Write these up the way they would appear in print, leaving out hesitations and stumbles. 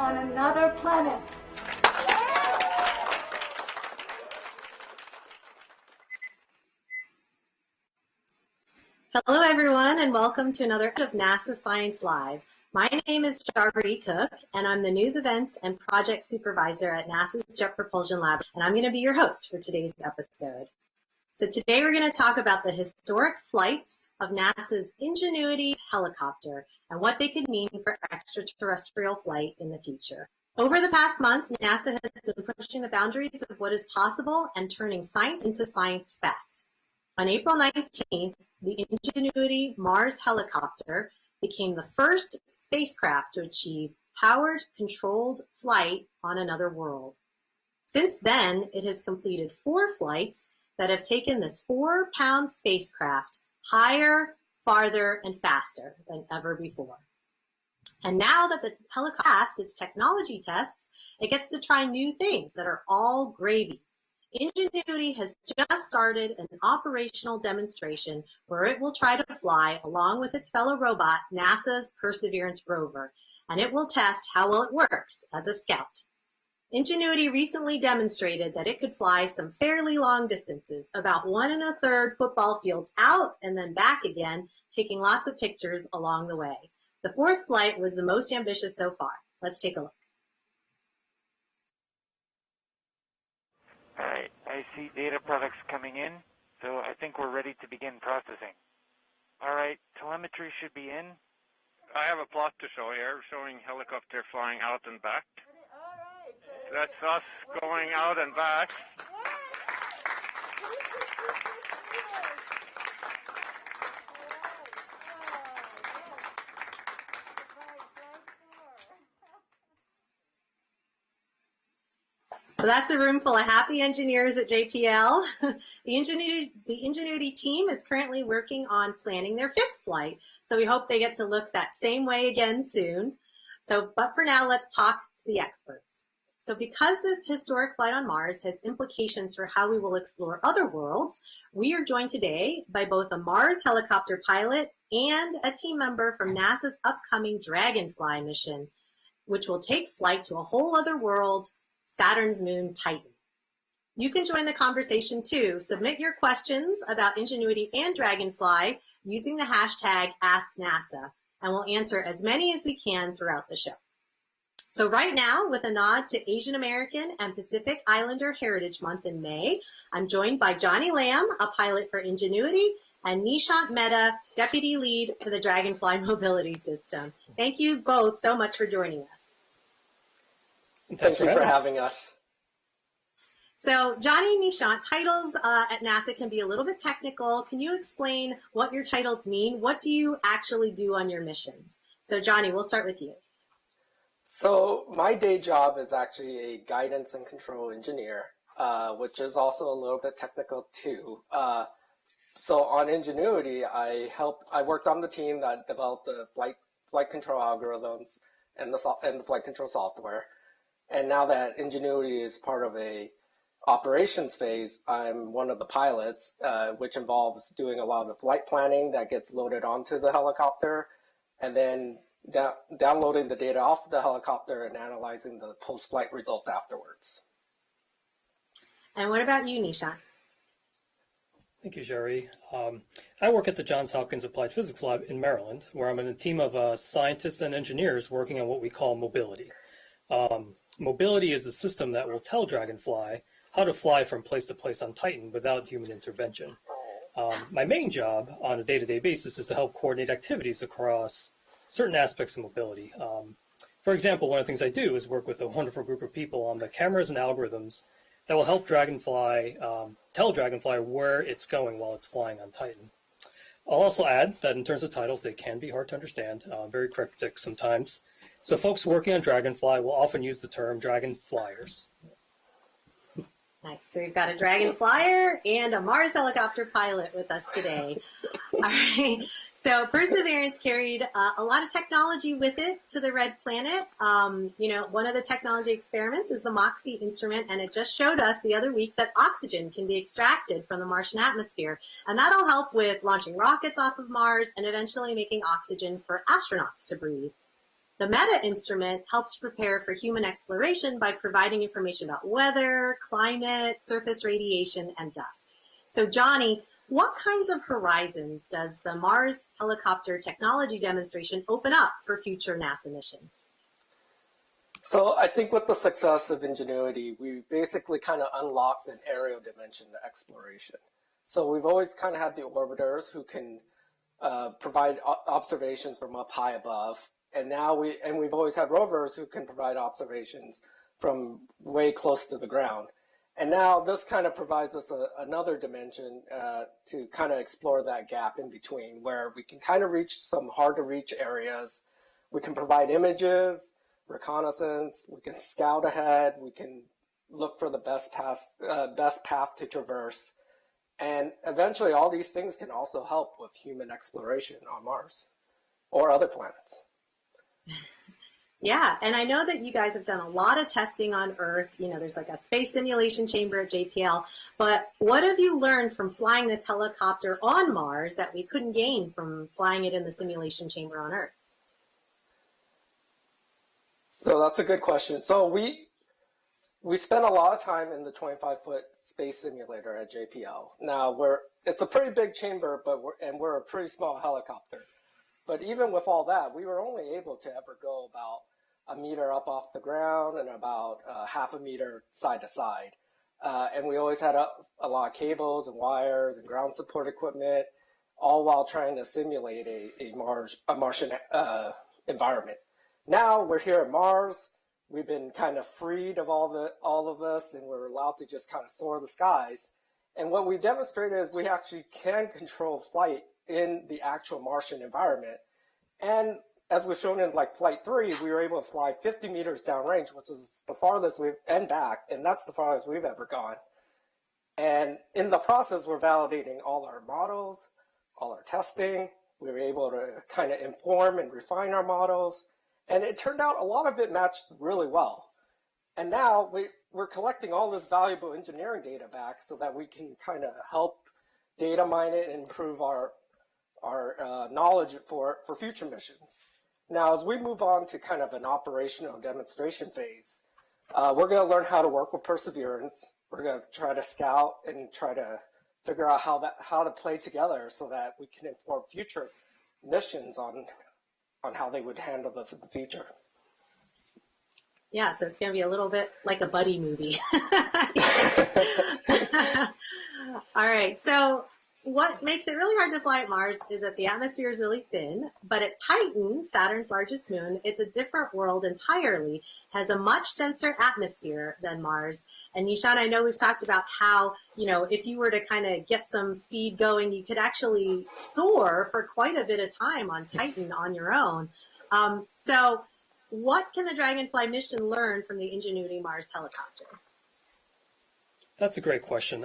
on another planet. Hello, everyone, and welcome to another episode of NASA Science Live. My name is Jarvi Cook, and I'm the News Events and Project Supervisor at NASA's Jet Propulsion Lab, and I'm going to be your host for today's episode. So today we're going to talk about the historic flights of NASA's Ingenuity helicopter and what they could mean for extraterrestrial flight in the future. Over the past month, NASA has been pushing the boundaries of what is possible and turning science into science fact. On April 19th, the Ingenuity Mars helicopter became the first spacecraft to achieve powered, controlled flight on another world. Since then, it has completed 4 flights that have taken this 4-pound spacecraft higher, farther, and faster than ever before. And now that the helicopter passed its technology tests, it gets to try new things that are all gravy. Ingenuity has just started an operational demonstration where it will try to fly along with its fellow robot, NASA's Perseverance rover, and it will test how well it works as a scout. Ingenuity recently demonstrated that it could fly some fairly long distances, about 1 1/3 football fields out and then back again, taking lots of pictures along the way. The 4th flight was the most ambitious so far. Let's take a look. All right, I see data products coming in, so I think we're ready to begin processing. All right, telemetry should be in. I have a plot to show here, showing helicopter flying out and back. That's us going out and back. So that's a room full of happy engineers at JPL. The Ingenuity team is currently working on planning their 5th flight, so we hope they get to look that same way again soon. But for now, let's talk to the experts. So because this historic flight on Mars has implications for how we will explore other worlds, we are joined today by both a Mars helicopter pilot and a team member from NASA's upcoming Dragonfly mission, which will take flight to a whole other world, Saturn's moon Titan. You can join the conversation too. Submit your questions about Ingenuity and Dragonfly using the hashtag AskNASA, and we'll answer as many as we can throughout the show. So right now, with a nod to Asian American and Pacific Islander Heritage Month in May, I'm joined by Johnny Lam, a pilot for Ingenuity, and Nishant Mehta, Deputy Lead for the Dragonfly Mobility System. Thank you both so much for joining us. Thank you for having us. So Johnny and Nishant, titles at NASA can be a little bit technical. Can you explain what your titles mean? What do you actually do on your missions? So Johnny, we'll start with you. So my day job is actually a guidance and control engineer, which is also a little bit technical too. So on Ingenuity, I worked on the team that developed the flight control algorithms and the flight control software. And now that Ingenuity is part of a operations phase, I'm one of the pilots, which involves doing a lot of the flight planning that gets loaded onto the helicopter, and then downloading the data off the helicopter and analyzing the post-flight results afterwards. And what about you, Nishant? Thank you, Jerry. I work at the Johns Hopkins Applied Physics Lab in Maryland, where I'm in a team of scientists and engineers working on what we call mobility. Mobility is the system that will tell Dragonfly how to fly from place to place on Titan without human intervention. My main job on a day-to-day basis is to help coordinate activities across certain aspects of mobility. For example, one of the things I do is work with a wonderful group of people on the cameras and algorithms that will help Dragonfly tell Dragonfly where it's going while it's flying on Titan. I'll also add that in terms of titles, they can be hard to understand, very cryptic sometimes. So folks working on Dragonfly will often use the term Dragonflyers. Nice. So we've got a Dragonflyer and a Mars helicopter pilot with us today. All right. So Perseverance carried a lot of technology with it to the Red Planet. One of the technology experiments is the MOXIE instrument, and it just showed us the other week that oxygen can be extracted from the Martian atmosphere. And that'll help with launching rockets off of Mars and eventually making oxygen for astronauts to breathe. The META instrument helps prepare for human exploration by providing information about weather, climate, surface radiation, and dust. So Johnny, what kinds of horizons does the Mars helicopter technology demonstration open up for future NASA missions? So I think with the success of Ingenuity, we basically kind of unlocked an aerial dimension to exploration. So we've always kind of had the orbiters who can provide observations from up high above, and now we've always had rovers who can provide observations from way close to the ground. And now this kind of provides us another dimension to kind of explore that gap in between, where we can kind of reach some hard to reach areas. We can provide images, reconnaissance, we can scout ahead, we can look for the best path to traverse. And eventually all these things can also help with human exploration on Mars or other planets. Yeah, and I know that you guys have done a lot of testing on Earth. You know, there's like a space simulation chamber at JPL, but what have you learned from flying this helicopter on Mars that we couldn't gain from flying it in the simulation chamber on Earth? So that's a good question. So we spent a lot of time in the 25-foot space simulator at JPL. Now it's a pretty big chamber, but we're a pretty small helicopter. But even with all that, we were only able to ever go about a meter up off the ground and about half a meter side to side. And we always had a lot of cables and wires and ground support equipment, all while trying to simulate a Martian environment. Now we're here at Mars. We've been kind of freed of all of this, and we're allowed to just kind of soar the skies. And what we demonstrated is we actually can control flight in the actual Martian environment. And as was shown in like Flight 3, we were able to fly 50 meters downrange, which is the farthest and back, and that's the farthest we've ever gone. And in the process, we're validating all our models, all our testing. We were able to kind of inform and refine our models. And it turned out a lot of it matched really well. And now we're collecting all this valuable engineering data back so that we can kind of help data mine it and improve our knowledge for future missions. Now, as we move on to kind of an operational demonstration phase, we're going to learn how to work with Perseverance. We're going to try to scout and try to figure out how to play together so that we can inform future missions on how they would handle this in the future. Yeah, so it's going to be a little bit like a buddy movie. All right, so what makes it really hard to fly at Mars is that the atmosphere is really thin, but at Titan, Saturn's largest moon, it's a different world entirely, has a much denser atmosphere than Mars. And Nishant, I know we've talked about how, you know, if you were to kind of get some speed going, you could actually soar for quite a bit of time on Titan on your own. So what can the Dragonfly mission learn from the Ingenuity Mars helicopter? That's a great question.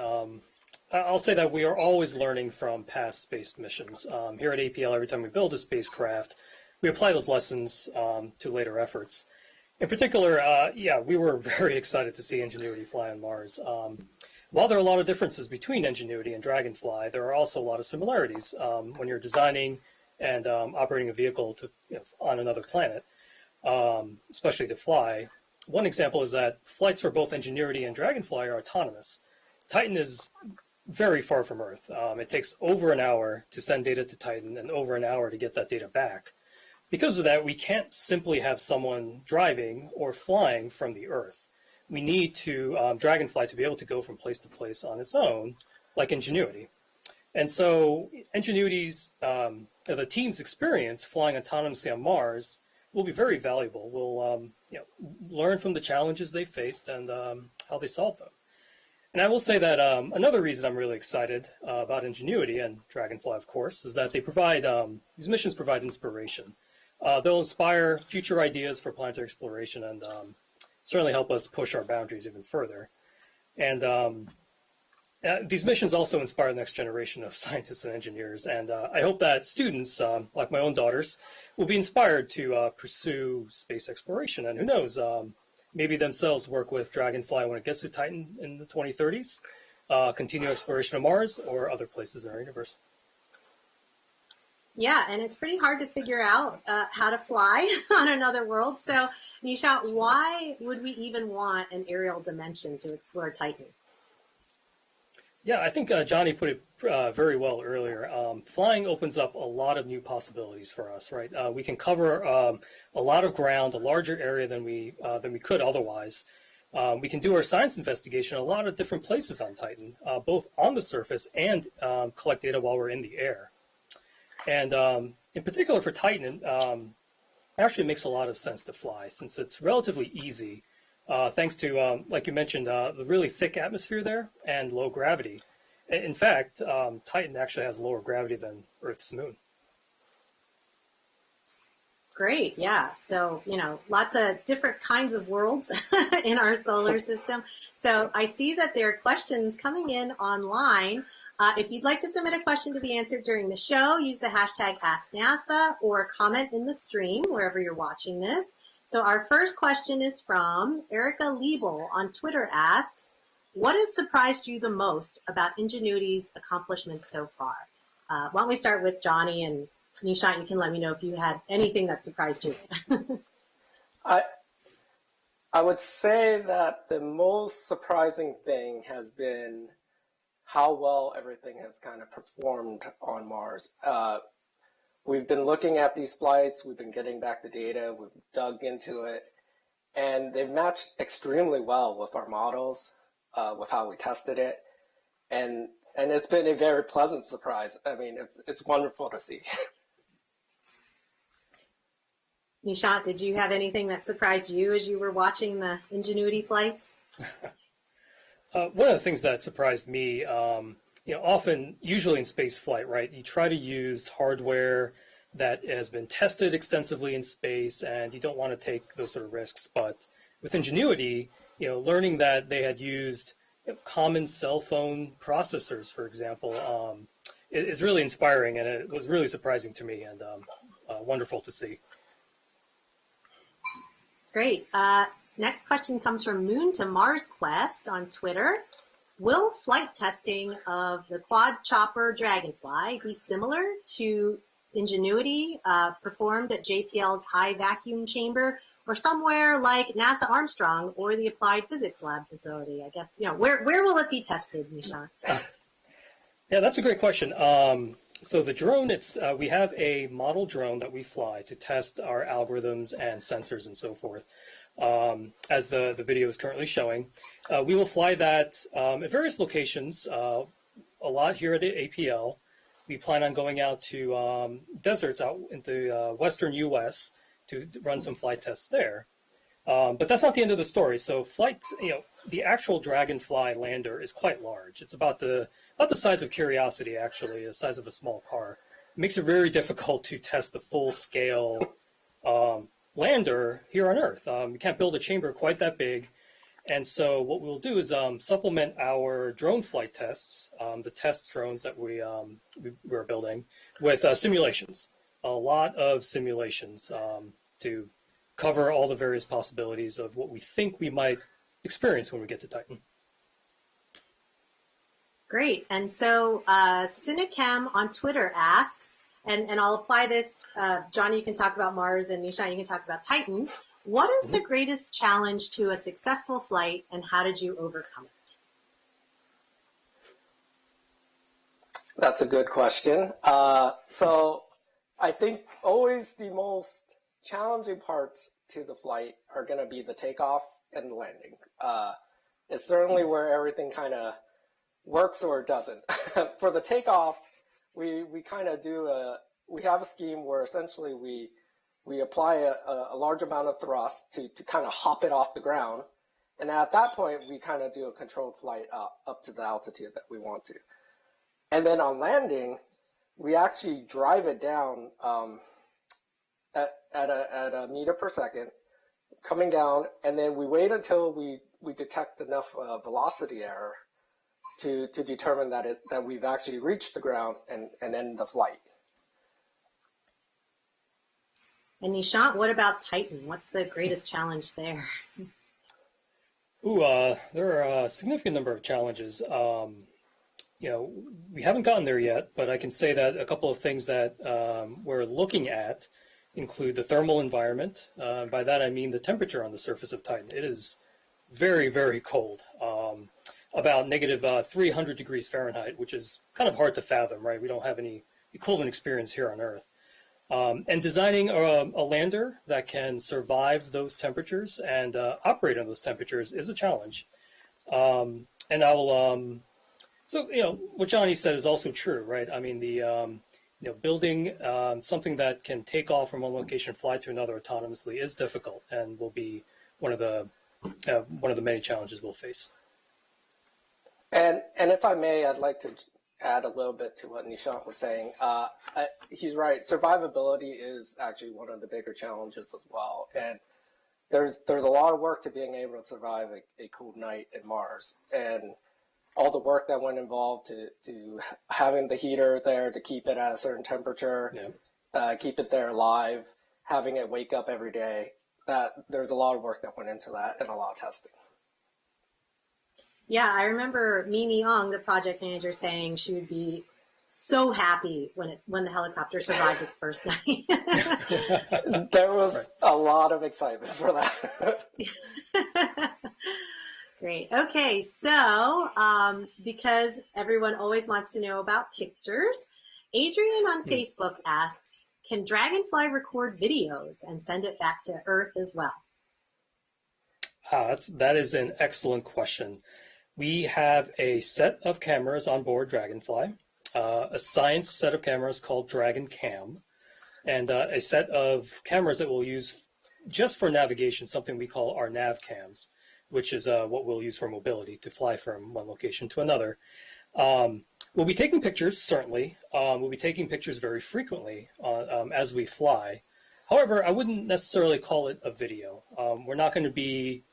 I'll say that we are always learning from past space missions. Here at APL, every time we build a spacecraft, we apply those lessons to later efforts. In particular, we were very excited to see Ingenuity fly on Mars. While there are a lot of differences between Ingenuity and Dragonfly, there are also a lot of similarities when you're designing and operating a vehicle on another planet, especially to fly. One example is that flights for both Ingenuity and Dragonfly are autonomous. Titan is very far from Earth. It takes over an hour to send data to Titan and over an hour to get that data back. Because of that, we can't simply have someone driving or flying from the Earth. We need Dragonfly to be able to go from place to place on its own, like Ingenuity. And so Ingenuity's, the team's experience flying autonomously on Mars will be very valuable. We'll learn from the challenges they faced and how they solved them. And I will say that another reason I'm really excited about Ingenuity and Dragonfly, of course, is that they provide, these missions provide inspiration. They'll inspire future ideas for planetary exploration and certainly help us push our boundaries even further. And these missions also inspire the next generation of scientists and engineers. And I hope that students, like my own daughters, will be inspired to pursue space exploration. And who knows, maybe themselves work with Dragonfly when it gets to Titan in the 2030s, continue exploration of Mars or other places in our universe. Yeah, and it's pretty hard to figure out how to fly on another world. So, Nishant, why would we even want an aerial dimension to explore Titan? Yeah, I think Johnny put it very well earlier. Flying opens up a lot of new possibilities for us, right? We can cover a lot of ground, a larger area than we could otherwise. We can do our science investigation in a lot of different places on Titan, both on the surface and collect data while we're in the air. And in particular for Titan, actually makes a lot of sense to fly since it's relatively easy. Thanks to, like you mentioned, the really thick atmosphere there and low gravity. In fact, Titan actually has lower gravity than Earth's moon. Great, yeah. So, lots of different kinds of worlds in our solar system. So I see that there are questions coming in online. If you'd like to submit a question to be answered during the show, use the hashtag AskNASA or comment in the stream wherever you're watching this. So our first question is from Erica Liebel on Twitter asks, what has surprised you the most about Ingenuity's accomplishments so far? Why don't we start with Johnny, and Nishant, you can let me know if you had anything that surprised you. I would say that the most surprising thing has been how well everything has kind of performed on Mars. We've been looking at these flights, we've been getting back the data, we've dug into it, and they've matched extremely well with our models, with how we tested it, and it's been a very pleasant surprise. I mean, it's wonderful to see. Nishant, did you have anything that surprised you as you were watching the Ingenuity flights? One of the things that surprised me, often, usually in space flight, right, you try to use hardware that has been tested extensively in space, and you don't want to take those sort of risks. But with Ingenuity, learning that they had used common cell phone processors, for example, is really inspiring, and it was really surprising to me and wonderful to see. Great. Next question comes from Moon to Mars Quest on Twitter. Will flight testing of the quad chopper Dragonfly be similar to Ingenuity performed at JPL's high vacuum chamber, or somewhere like NASA Armstrong or the Applied Physics Lab facility? I guess, where will it be tested, Nishant? Yeah, that's a great question. So the drone, we have a model drone that we fly to test our algorithms and sensors and so forth. As the video is currently showing, we will fly that at various locations, a lot here at APL. We plan on going out to deserts out in the western U.S. to run some flight tests there. But that's not the end of the story. So the actual Dragonfly lander is quite large. It's about the size of Curiosity, actually, the size of a small car. It makes it very difficult to test the full-scale lander here on Earth. We can't build a chamber quite that big. And so what we'll do is supplement our drone flight tests, the test drones that we're building, with simulations. A lot of simulations to cover all the various possibilities of what we think we might experience when we get to Titan. Great. And so Cinechem on Twitter asks, and I'll apply this, Johnny, you can talk about Mars, and Nishant, you can talk about Titan. What is the greatest challenge to a successful flight, and how did you overcome it? That's a good question. So I think always the most challenging parts to the flight are going to be the takeoff and the landing. It's certainly where everything kind of works or it doesn't. For the takeoff, we kind of we have a scheme where essentially we apply a large amount of thrust to kind of hop it off the ground. And at that point, we kind of do a controlled flight up to the altitude that we want to. And then on landing, we actually drive it down at a meter per second, coming down, and then we wait until we detect enough velocity error to determine that we've actually reached the ground and end the flight. And Nishant, what about Titan? What's the greatest challenge there? There are a significant number of challenges. we haven't gotten there yet, but I can say that a couple of things that we're looking at include the thermal environment. By that I mean the temperature on the surface of Titan. It is very, very cold, about negative 300 degrees Fahrenheit, which is kind of hard to fathom, right? We don't have any equivalent experience here on Earth. And designing a lander that can survive those temperatures and operate on those temperatures is a challenge. And so, what Johnny said is also true, right? I mean, building something that can take off from one location, fly to another autonomously is difficult, and will be one of the many challenges we'll face. And if I may, I'd like to add a little bit to what Nishant was saying. He's right. Survivability is actually one of the bigger challenges as well. And there's a lot of work to being able to survive a cold night in Mars, and all the work that went involved to having the heater there to keep it at a certain temperature, keep it there alive, having it wake up every day. There's a lot of work that went into that and a lot of testing. Yeah, I remember Mimi Ong, the project manager, saying she would be so happy when the helicopter survived its first night. There was a lot of excitement for that. Great. Okay, so because everyone always wants to know about pictures, Adrian on Facebook asks, can Dragonfly record videos and send it back to Earth as well? That is an excellent question. We have a set of cameras on board Dragonfly, a science set of cameras called Dragon Cam, and a set of cameras that we'll use just for navigation, something we call our nav cams, which is what we'll use for mobility to fly from one location to another. We'll be taking pictures, certainly. We'll be taking pictures very frequently as we fly. However, I wouldn't necessarily call it a video. We're not going to be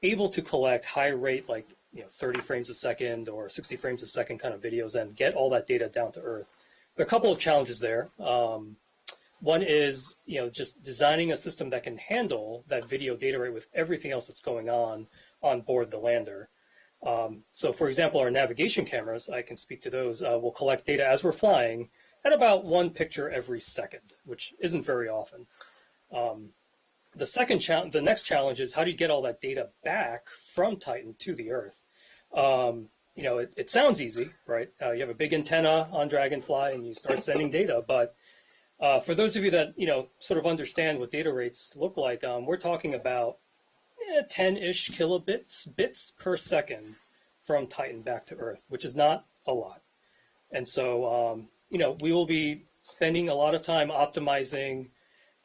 able to collect high rate, like 30 frames a second or 60 frames a second kind of videos and get all that data down to Earth. There are a couple of challenges there. One is, just designing a system that can handle that video data rate with everything else that's going on board the lander. So, for example, our navigation cameras, I can speak to those, will collect data as we're flying at about one picture every second, which isn't very often. The next challenge is how do you get all that data back from Titan to the Earth? It sounds easy, right? You have a big antenna on Dragonfly and you start sending data, but for those of you that sort of understand what data rates look like, we're talking about 10-ish bits per second from Titan back to Earth, which is not a lot. And so, we will be spending a lot of time optimizing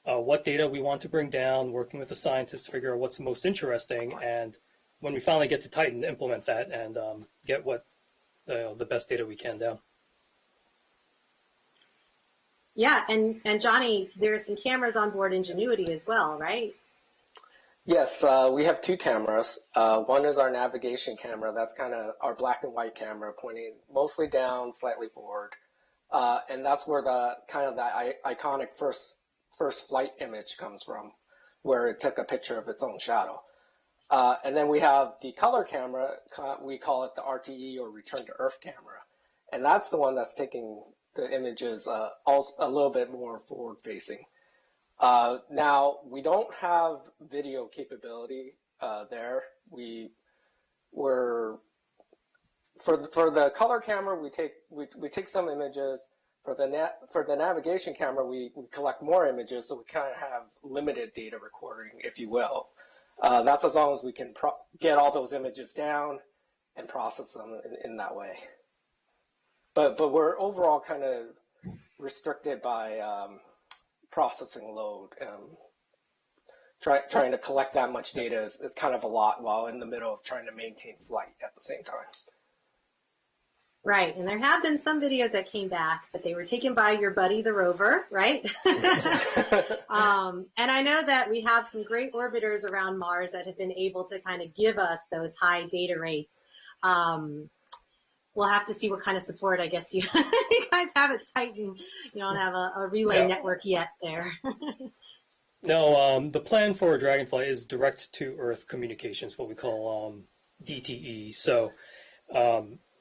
what data we want to bring down, working with the scientists to figure out what's most interesting, and when we finally get to Titan, implement that and get what the best data we can down. Yeah, and Johnny, there's some cameras on board Ingenuity as well, right? Yes, we have two cameras. One is our navigation camera. That's kind of our black and white camera, pointing mostly down, slightly forward. And that's where the iconic first flight image comes from, where it took a picture of its own shadow. And then we have the color camera. We call it the RTE, or Return to Earth camera. And that's the one that's taking the images also a little bit more forward-facing. Now, we don't have video capability there. For the color camera, we take some images. For the navigation camera, we collect more images, so we kind of have limited data recording, if you will. That's as long as we can get all those images down and process them in that way. But we're overall kind of restricted by processing load. Trying to collect that much data is kind of a lot while in the middle of trying to maintain flight at the same time. Right, and there have been some videos that came back, but they were taken by your buddy, the rover, right? And I know that we have some great orbiters around Mars that have been able to kind of give us those high data rates. We'll have to see what kind of support, I guess, you guys have at Titan. You don't have a relay network yet there. No, the plan for Dragonfly is direct to Earth communications, what we call DTE. So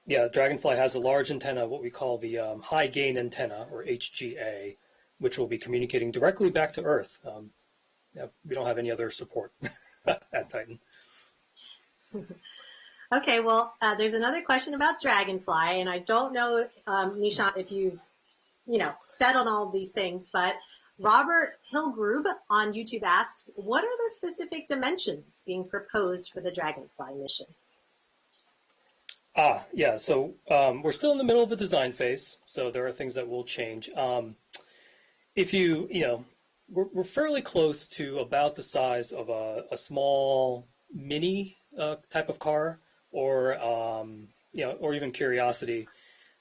yeah, Dragonfly has a large antenna, what we call the high gain antenna, or HGA, which will be communicating directly back to Earth. Yeah, we don't have any other support at Titan. Okay, well, there's another question about Dragonfly, and I don't know, Nishant, if you've, said on all of these things, but Robert Hilgrub on YouTube asks, what are the specific dimensions being proposed for the Dragonfly mission? Yeah, so we're still in the middle of the design phase, so there are things that will change. If we're fairly close to about the size of a small mini type of car, or or even Curiosity.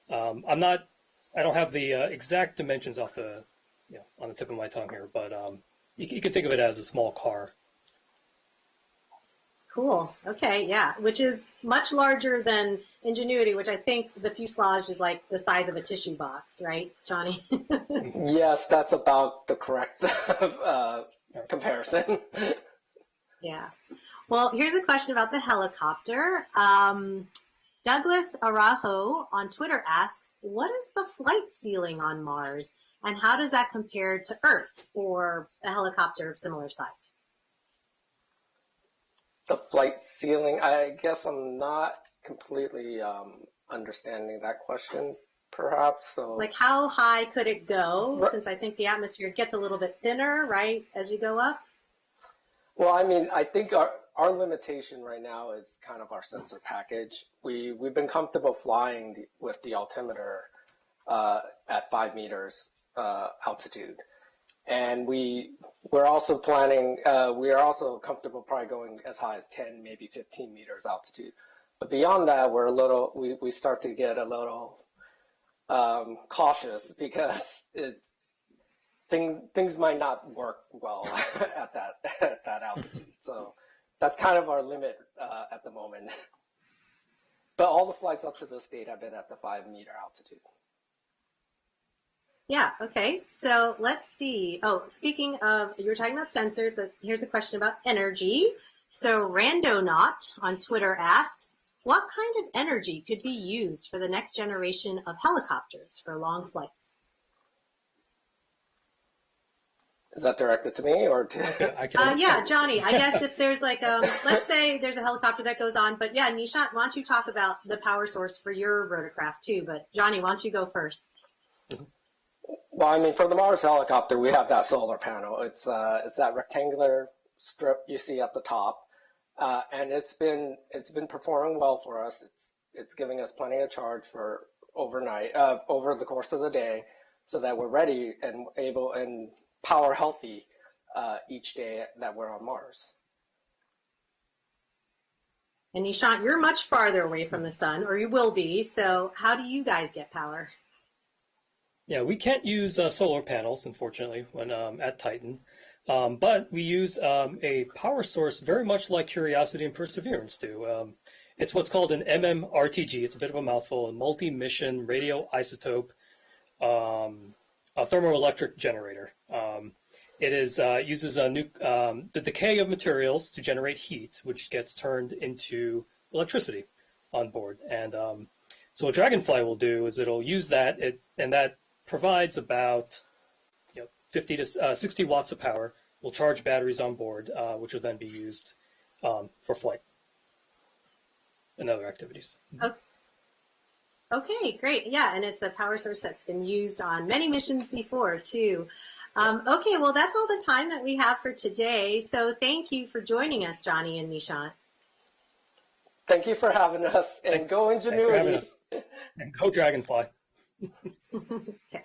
I don't have the exact dimensions off the on the tip of my tongue here, but you can think of it as a small car. Cool. Okay, yeah, which is much larger than Ingenuity, which I think the fuselage is like the size of a tissue box, right, Johnny? Yes, that's about the correct comparison. Yeah. Well, here's a question about the helicopter. Douglas Araujo on Twitter asks, what is the flight ceiling on Mars, and how does that compare to Earth for a helicopter of similar size? The flight ceiling, I guess I'm not completely understanding that question, perhaps. So, like, how high could it go? Since I think the atmosphere gets a little bit thinner, right, as you go up? Well, I mean, I think our limitation right now is kind of our sensor package. We've been comfortable flying with the altimeter at 5 meters altitude. And we're also planning, we are also comfortable probably going as high as 10, maybe 15 meters altitude. But beyond that, we start to get a little cautious, because things might not work well at that altitude. So that's kind of our limit at the moment. But all the flights up to this date have been at the 5-meter altitude. Yeah, okay. So let's see. Oh, speaking of, you were talking about sensor, but here's a question about energy. So Randonaut on Twitter asks, what kind of energy could be used for the next generation of helicopters for long flights? Is that directed to me or to? Yeah, Johnny, I guess if there's like, let's say there's a helicopter that goes on, but yeah, Nishant, why don't you talk about the power source for your rotorcraft too? But Johnny, why don't you go first? Well, I mean, for the Mars helicopter, we have that solar panel. It's that rectangular strip you see at the top, and it's been performing well for us. It's giving us plenty of charge for overnight, over the course of the day, so that we're ready and able and power healthy each day that we're on Mars. And Nishant, you're much farther away from the sun, or you will be. So how do you guys get power? Yeah, we can't use solar panels, unfortunately, when at Titan. But we use a power source very much like Curiosity and Perseverance do. It's what's called an MMRTG. It's a bit of a mouthful, a multi-mission radioisotope a thermoelectric generator. It uses the decay of materials to generate heat, which gets turned into electricity on board. And so what Dragonfly will do is it'll use that, and that provides about 50 to 60 watts of power. We'll charge batteries on board, which will then be used for flight and other activities. Okay, great. Yeah, and it's a power source that's been used on many missions before, too. Okay, well, that's all the time that we have for today. So thank you for joining us, Johnny and Nishant. Thank you for having us, and go Ingenuity. And go Dragonfly. Okay.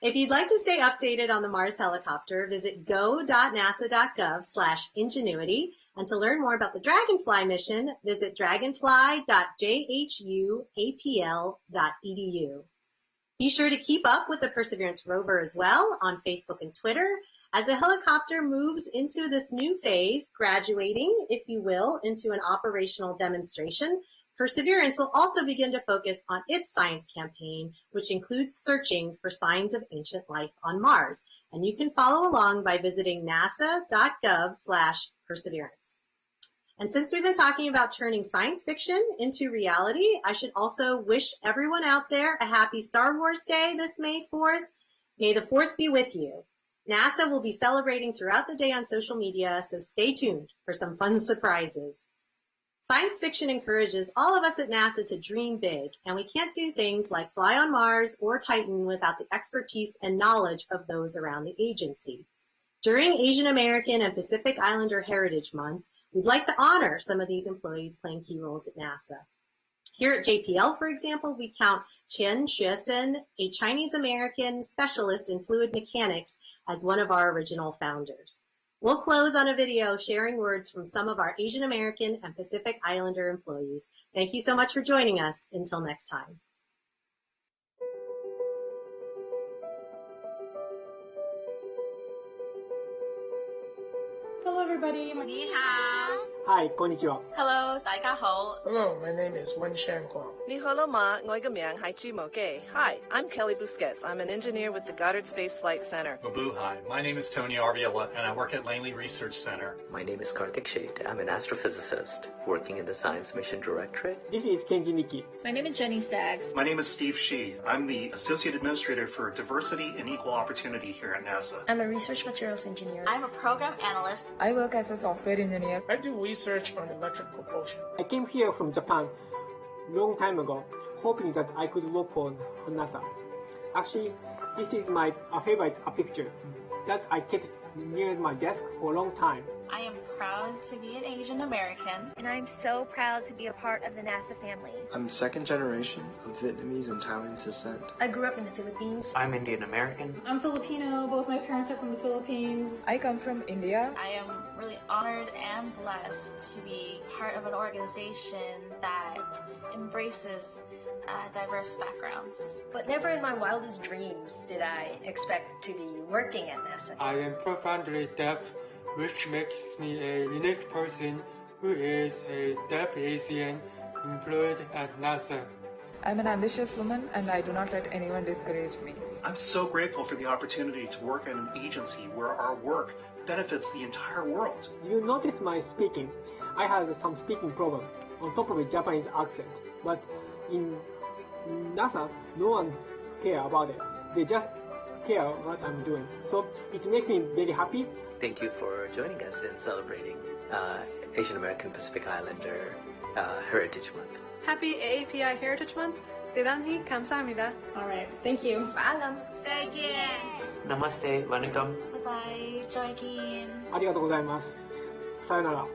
If you'd like to stay updated on the Mars helicopter, visit go.nasa.gov/Ingenuity. And to learn more about the Dragonfly mission, visit dragonfly.jhuapl.edu. Be sure to keep up with the Perseverance rover as well on Facebook and Twitter as the helicopter moves into this new phase, graduating, if you will, into an operational demonstration. Perseverance will also begin to focus on its science campaign, which includes searching for signs of ancient life on Mars. And you can follow along by visiting nasa.gov/perseverance. And since we've been talking about turning science fiction into reality, I should also wish everyone out there a happy Star Wars Day this May 4th. May the 4th be with you. NASA will be celebrating throughout the day on social media, so stay tuned for some fun surprises. Science fiction encourages all of us at NASA to dream big, and we can't do things like fly on Mars or Titan without the expertise and knowledge of those around the agency. During Asian American and Pacific Islander Heritage Month, we'd like to honor some of these employees playing key roles at NASA. Here at JPL, for example, we count Chen Xuesen, a Chinese American specialist in fluid mechanics, as one of our original founders. We'll close on a video sharing words from some of our Asian American and Pacific Islander employees. Thank you so much for joining us. Until next time. Hello everybody. 你好。 Hi, konnichiwa. Hello，大家好。 Hello, my name is Wen Shan Guang. 你好了嗎？我嘅名係朱無基。Hi, I'm Kelly Busquets. I'm an engineer with the Goddard Space Flight Center. Mabuhay. My name is Tony Arviola, and I work at Langley Research Center. My name is Karthik Sheth. I'm an astrophysicist working in the Science Mission Directorate. This is Kenji Miki. My name is Jenny Staggs. My name is Steve Shi. I'm the Associate Administrator for Diversity and Equal Opportunity here at NASA. I'm a research materials engineer. I'm a program analyst. I work as a software engineer. I do research on electric propulsion. I came here from Japan long time ago, hoping that I could work for NASA. Actually, this is my favorite picture that I kept near my desk for a long time. I am proud to be an Asian American. And I'm so proud to be a part of the NASA family. I'm second generation of Vietnamese and Taiwanese descent. I grew up in the Philippines. I'm Indian American. I'm Filipino. Both my parents are from the Philippines. I come from India. I am really honored and blessed to be part of an organization that embraces diverse backgrounds. But never in my wildest dreams did I expect to be working at NASA. I am profoundly deaf, which makes me a unique person who is a deaf Asian employed at NASA. I'm an ambitious woman and I do not let anyone discourage me. I'm so grateful for the opportunity to work at an agency where our work benefits the entire world. You notice my speaking. I have some speaking problem on top of a Japanese accent. But in NASA, no one care about it. They just care what I'm doing. So it makes me very happy. Thank you for joining us in celebrating Asian American Pacific Islander Heritage Month. Happy AAPI Heritage Month. 대단히 감사합니다. All right, thank you. Paalam. 再见. Namaste, vanakkam. Bye bye. Joaquin. ありがとうございます。さよなら。